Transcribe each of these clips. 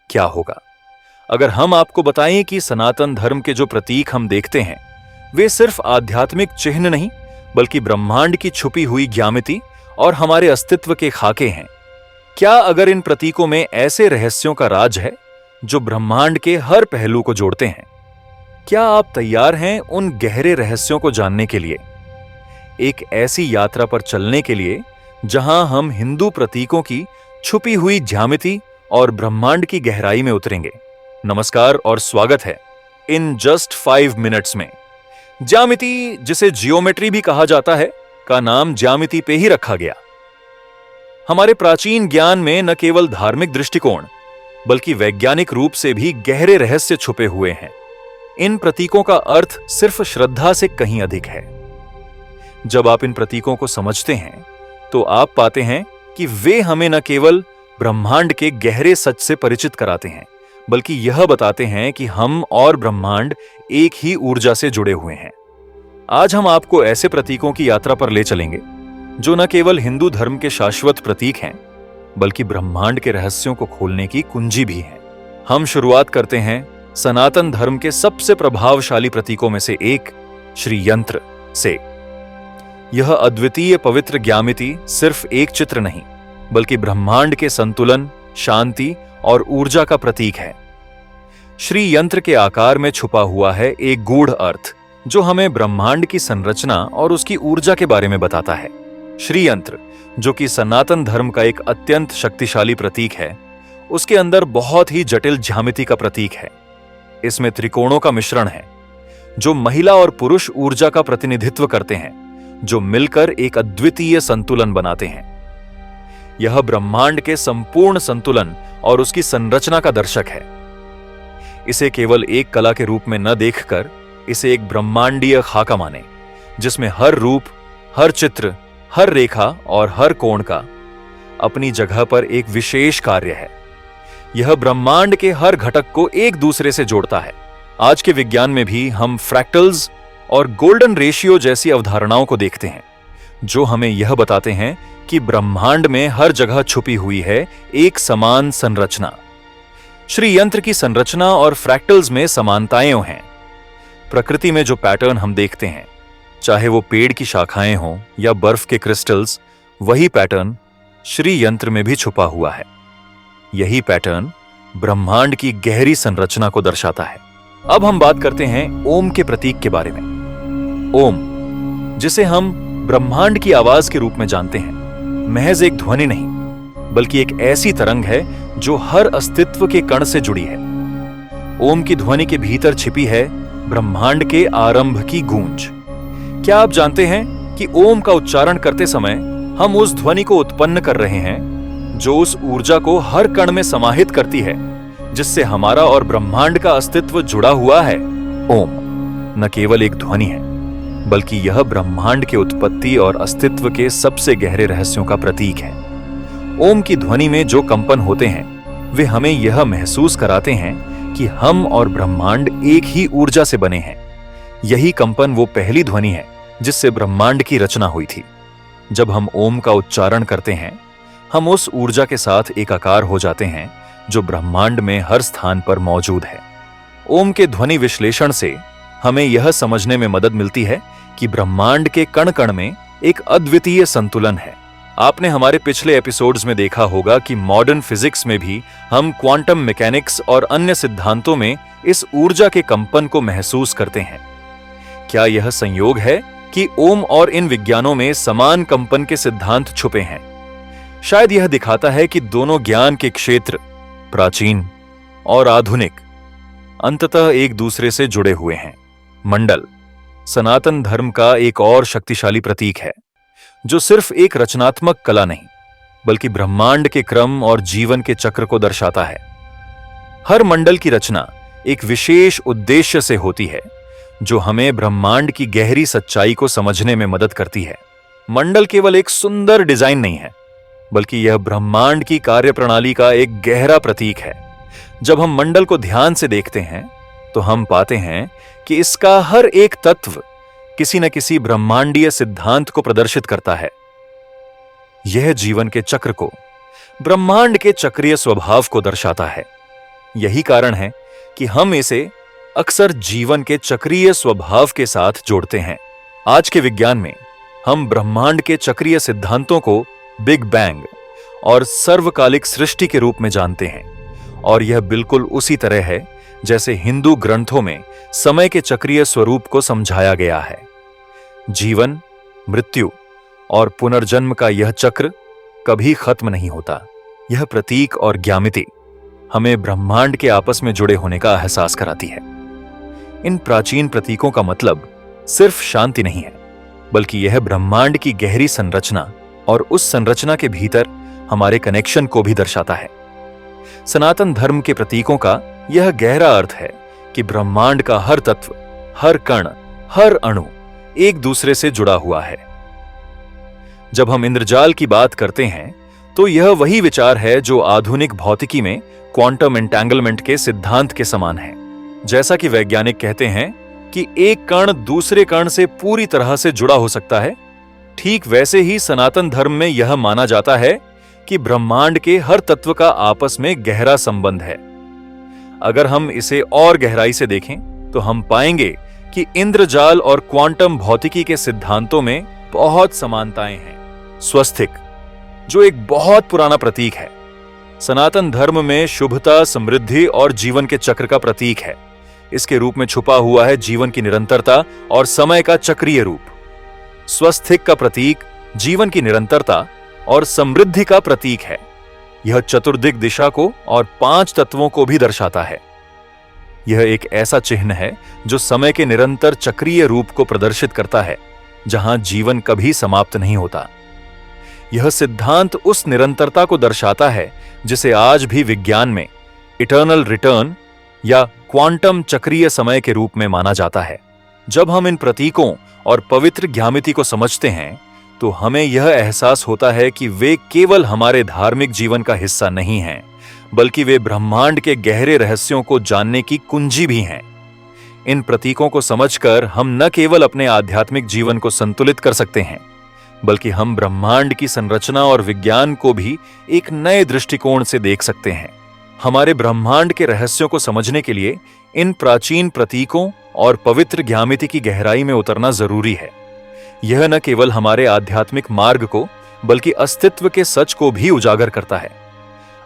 क्या होगा अगर हम आपको बताएं कि सनातन धर्म के जो प्रतीक हम देखते हैं वे सिर्फ आध्यात्मिक चिन्ह नहीं बल्कि ब्रह्मांड की छुपी हुई ज्यामिति और हमारे अस्तित्व के खाके हैं। क्या अगर इन प्रतीकों में ऐसे रहस्यों का राज है जो ब्रह्मांड के हर पहलू को जोड़ते हैं? क्या आप तैयार हैं उन गहरे रहस्यों को जानने के लिए, एक ऐसी यात्रा पर चलने के लिए जहां हम हिंदू प्रतीकों की छुपी हुई ज्यामिति और ब्रह्मांड की गहराई में उतरेंगे? नमस्कार और स्वागत है इन जस्ट 5 मिनट्स में। ज्यामिति, जिसे जियोमेट्री भी कहा जाता है, का नाम ज्यामिति पे ही रखा गया। हमारे प्राचीन ज्ञान में न केवल धार्मिक दृष्टिकोण बल्कि वैज्ञानिक रूप से भी गहरे रहस्य छुपे हुए हैं। इन प्रतीकों का अर्थ सिर्फ श्रद्धा से कहीं अधिक है। जब आप इन प्रतीकों को समझते हैं तो आप पाते हैं कि वे हमें न केवल ब्रह्मांड के गहरे सच से परिचित कराते हैं बल्कि यह बताते हैं कि हम और ब्रह्मांड एक ही ऊर्जा से जुड़े हुए हैं। आज हम आपको ऐसे प्रतीकों की यात्रा पर ले चलेंगे जो न केवल हिंदू धर्म के शाश्वत प्रतीक हैं बल्कि ब्रह्मांड के रहस्यों को खोलने की कुंजी भी हैं। हम शुरुआत करते हैं सनातन धर्म के सबसे प्रभावशाली प्रतीकों में से एक श्री यंत्र से। यह अद्वितीय पवित्र ज्यामिति सिर्फ एक चित्र नहीं बल्कि ब्रह्मांड के संतुलन, शांति और ऊर्जा का प्रतीक है। श्री यंत्र के आकार में छुपा हुआ है एक गूढ़ अर्थ जो हमें ब्रह्मांड की संरचना और उसकी ऊर्जा के बारे में बताता है। श्री यंत्र, जो कि सनातन धर्म का एक अत्यंत शक्तिशाली प्रतीक है, उसके अंदर बहुत ही जटिल ज्यामिति का प्रतीक है। इसमें त्रिकोणों का मिश्रण है जो महिला और पुरुष ऊर्जा का प्रतिनिधित्व करते हैं, जो मिलकर एक अद्वितीय संतुलन बनाते हैं। यह ब्रह्मांड के संपूर्ण संतुलन और उसकी संरचना का दर्शक है। इसे केवल एक कला के रूप में न देखकर इसे एक ब्रह्मांडीय खाका माने, जिसमें हर रूप, हर चित्र, हर रेखा और हर कोण का अपनी जगह पर एक विशेष कार्य है। यह ब्रह्मांड के हर घटक को एक दूसरे से जोड़ता है। आज के विज्ञान में भी हम फ्रैक्टल्स और गोल्डन रेशियो जैसी अवधारणाओं को देखते हैं जो हमें यह बताते हैं कि ब्रह्मांड में हर जगह छुपी हुई है एक समान संरचना। श्री यंत्र की संरचना और फ्रैक्टल्स में समानताएं हैं। प्रकृति में जो पैटर्न हम देखते हैं, चाहे वो पेड़ की शाखाएं हों या बर्फ के क्रिस्टल्स, वही पैटर्न श्री यंत्र में भी छुपा हुआ है। यही पैटर्न ब्रह्मांड की गहरी संरचना को दर्शाता है। अब हम बात करते हैं ओम के प्रतीक के बारे में। ओम, जिसे हम ब्रह्मांड की आवाज के रूप में जानते हैं, महज एक ध्वनि नहीं बल्कि एक ऐसी तरंग है जो हर अस्तित्व के कण से जुड़ी है। ओम की ध्वनि के भीतर छिपी है ब्रह्मांड के आरंभ की गूंज। क्या आप जानते हैं कि ओम का उच्चारण करते समय हम उस ध्वनि को उत्पन्न कर रहे हैं जो उस ऊर्जा को हर कण में समाहित करती है, जिससे हमारा और ब्रह्मांड का अस्तित्व जुड़ा हुआ है। ओम न केवल एक ध्वनि है बल्कि यह ब्रह्मांड के उत्पत्ति और अस्तित्व के सबसे गहरे रहस्यों का प्रतीक है। ओम की ध्वनि में जो कंपन होते हैं वे हमें यह महसूस कराते हैं कि हम और ब्रह्मांड एक ही ऊर्जा से बने हैं। यही कंपन वो पहली ध्वनि है जिससे ब्रह्मांड की रचना हुई थी। जब हम ओम का उच्चारण करते हैं, हम उस ऊर्जा के साथ एकाकार हो जाते हैं जो ब्रह्मांड में हर स्थान पर मौजूद है। ओम के ध्वनि विश्लेषण से हमें यह समझने में मदद मिलती है कि ब्रह्मांड के कण कण में एक अद्वितीय संतुलन है। आपने हमारे पिछले एपिसोड्स में देखा होगा कि मॉडर्न फिजिक्स में भी हम क्वांटम मैकेनिक्स और अन्य सिद्धांतों में इस ऊर्जा के कंपन को महसूस करते हैं। क्या यह संयोग है कि ओम और इन विज्ञानों में समान कंपन के सिद्धांत छुपे हैं? शायद यह दिखाता है कि दोनों ज्ञान के क्षेत्र, प्राचीन और आधुनिक, अंततः एक दूसरे से जुड़े हुए हैं। मंडल सनातन धर्म का एक और शक्तिशाली प्रतीक है जो सिर्फ एक रचनात्मक कला नहीं बल्कि ब्रह्मांड के क्रम और जीवन के चक्र को दर्शाता है। हर मंडल की रचना एक विशेष उद्देश्य से होती है जो हमें ब्रह्मांड की गहरी सच्चाई को समझने में मदद करती है। मंडल केवल एक सुंदर डिजाइन नहीं है बल्कि यह ब्रह्मांड की कार्यप्रणाली का एक गहरा प्रतीक है। जब हम मंडल को ध्यान से देखते हैं तो हम पाते हैं कि इसका हर एक तत्व किसी न किसी ब्रह्मांडीय सिद्धांत को प्रदर्शित करता है। यह जीवन के चक्र को, ब्रह्मांड के चक्रीय स्वभाव को दर्शाता है। यही कारण है कि हम इसे अक्सर जीवन के चक्रीय स्वभाव के साथ जोड़ते हैं। आज के विज्ञान में हम ब्रह्मांड के चक्रीय सिद्धांतों को बिग बैंग और सर्वकालिक सृष्टि के रूप में जानते हैं, और यह बिल्कुल उसी तरह है जैसे हिंदू ग्रंथों में समय के चक्रीय स्वरूप को समझाया गया है। जीवन, मृत्यु और पुनर्जन्म का यह चक्र कभी खत्म नहीं होता। यह प्रतीक और ज्यामिति हमें ब्रह्मांड के आपस में जुड़े होने का एहसास कराती है। इन प्राचीन प्रतीकों का मतलब सिर्फ शांति नहीं है, बल्कि यह ब्रह्मांड की गहरी संरचना और उस संरचना के भीतर हमारे कनेक्शन को भी दर्शाता है। सनातन धर्म के प्रतीकों का यह गहरा अर्थ है कि ब्रह्मांड का हर तत्व, हर कण, हर अणु एक दूसरे से जुड़ा हुआ है। जब हम इंद्रजाल की बात करते हैं तो यह वही विचार है जो आधुनिक भौतिकी में क्वांटम एंटेंगलमेंट के सिद्धांत के समान है। जैसा कि वैज्ञानिक कहते हैं कि एक कण दूसरे कण से पूरी तरह से जुड़ा हो सकता है, ठीक वैसे ही सनातन धर्म में यह माना जाता है कि ब्रह्मांड के हर तत्व का आपस में गहरा संबंध है। अगर हम इसे और गहराई से देखें तो हम पाएंगे कि इंद्रजाल और क्वांटम भौतिकी के सिद्धांतों में बहुत समानताएं हैं। स्वस्तिक, जो एक बहुत पुराना प्रतीक है, सनातन धर्म में शुभता, समृद्धि और जीवन के चक्र का प्रतीक है। इसके रूप में छुपा हुआ है जीवन की निरंतरता और समय का चक्रीय रूप। स्वस्तिक का प्रतीक जीवन की निरंतरता और समृद्धि का प्रतीक है। यह चतुर्दिक दिशा को और 5 तत्वों को भी दर्शाता है। यह एक ऐसा चिन्ह है जो समय के निरंतर चक्रीय रूप को प्रदर्शित करता है, जहां जीवन कभी समाप्त नहीं होता। यह सिद्धांत उस निरंतरता को दर्शाता है जिसे आज भी विज्ञान में इटर्नल रिटर्न या क्वांटम चक्रीय समय के रूप में माना जाता है। जब हम इन प्रतीकों और पवित्र ज्यामिति को समझते हैं तो हमें यह एहसास होता है कि वे केवल हमारे धार्मिक जीवन का हिस्सा नहीं हैं, बल्कि वे ब्रह्मांड के गहरे रहस्यों को जानने की कुंजी भी हैं। इन प्रतीकों को समझकर हम न केवल अपने आध्यात्मिक जीवन को संतुलित कर सकते हैं, बल्कि हम ब्रह्मांड की संरचना और विज्ञान को भी एक नए दृष्टिकोण से देख सकते हैं। हमारे ब्रह्मांड के रहस्यों को समझने के लिए इन प्राचीन प्रतीकों और पवित्र ज्यामिति की गहराई में उतरना जरूरी है। यह न केवल हमारे आध्यात्मिक मार्ग को, बल्कि अस्तित्व के सच को भी उजागर करता है।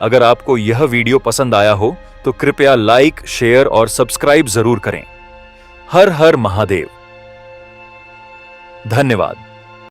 अगर आपको यह वीडियो पसंद आया हो तो कृपया लाइक, शेयर और सब्सक्राइब जरूर करें। हर हर महादेव। धन्यवाद।